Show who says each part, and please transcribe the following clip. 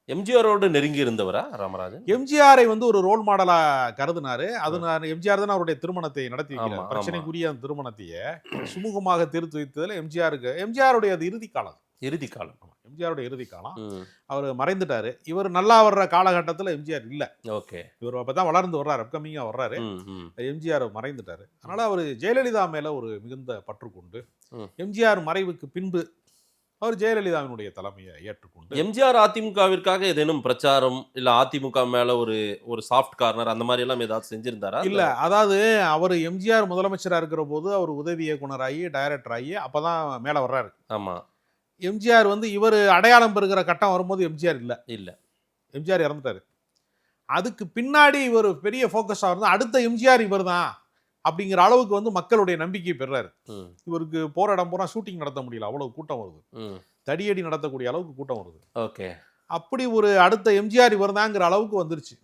Speaker 1: எம்ஜிஆரோடு நெருங்கி இருந்தவரா ராமராஜன்?
Speaker 2: எம்ஜிஆரை வந்து ஒரு ரோல் மாடலா கருதினாரு. அது எம்ஜிஆர் தானே அவருடைய திருமணத்தை நடத்தி
Speaker 1: ஆமா,
Speaker 2: வைக்கிறார்.
Speaker 1: ஆமா.
Speaker 2: பிரச்சனைக்குரிய அந்த திருமணத்தையே சுமூகமாக தீர்த்து வைத்ததுல எம்ஜிஆருடைய அது இறுதி காலம்.
Speaker 1: இறுதி காலம்.
Speaker 2: எம்ஜிஆருடைய இறுதி காலம்.
Speaker 1: ம்.
Speaker 2: அவர் மறைந்துட்டாரு. இவர் நல்லா வர்ற காலகட்டத்துல எம்ஜிஆர் இல்ல.
Speaker 1: ஓகே.
Speaker 2: இவர் அப்பதான் வளர்ந்து வர்றாரு. அப்கமிங்கா வர்றாரு.
Speaker 1: ம், ம்,
Speaker 2: எம்ஜிஆர் மறைந்துட்டாரு. அதனால அவர் ஜெயலலிதா மேல ஒரு மிகுந்த பற்று கொண்டு
Speaker 1: ம்.
Speaker 2: எம்ஜிஆர் மறைவுக்கு பின்பு அவர் ஜெயலலிதாவினுடைய தலைமையை ஏற்றுக்கொண்டு
Speaker 1: எம்ஜிஆர் அதிமுகவிற்காக ஏதேனும் பிரச்சாரம் இல்ல அதிமுக மேல ஒரு ஒரு சாஃப்ட் கார்னர் அந்த மாதிரி எல்லாம் ஏதாவது செஞ்சிருந்தாரா?
Speaker 2: இல்ல. அதாவது அவர் எம்ஜிஆர் முதலமைச்சரா இருக்கிற போது அவர் உதவி இயக்குனராகி, டைரக்டர் ஆகி அப்பதான் மேல வர்றாரு.
Speaker 1: ஆமா.
Speaker 2: எம்ஜிஆர் வந்து இவர் அடையாளம் பெறுகிற கட்டம் வரும்போது எம்ஜிஆர் இல்ல.
Speaker 1: இல்ல.
Speaker 2: எம்ஜிஆர் இறந்துட்டாரு. அதுக்கு பின்னாடி இவர் பெரிய ஃபோக்கஸா வந்து அடுத்த எம்ஜிஆர் இவர்தான் அப்படிங்கிற அளவுக்கு வந்து மக்களுடைய நம்பிக்கை பெறாரு.
Speaker 1: ம்,
Speaker 2: இவருக்கு போற இடம் பூரா ஷூட்டிங் நடத்த முடியல. அவ்வளவு கூட்டம் வருது.
Speaker 1: ம்.
Speaker 2: தடியடி நடத்தக்கூடிய அளவுக்கு கூட்டம் வருது.
Speaker 1: ஓகே.
Speaker 2: அப்படி ஒரு அடுத்த எம்ஜிஆர் இவர்தாங்கிற அளவுக்கு வந்துருச்சு.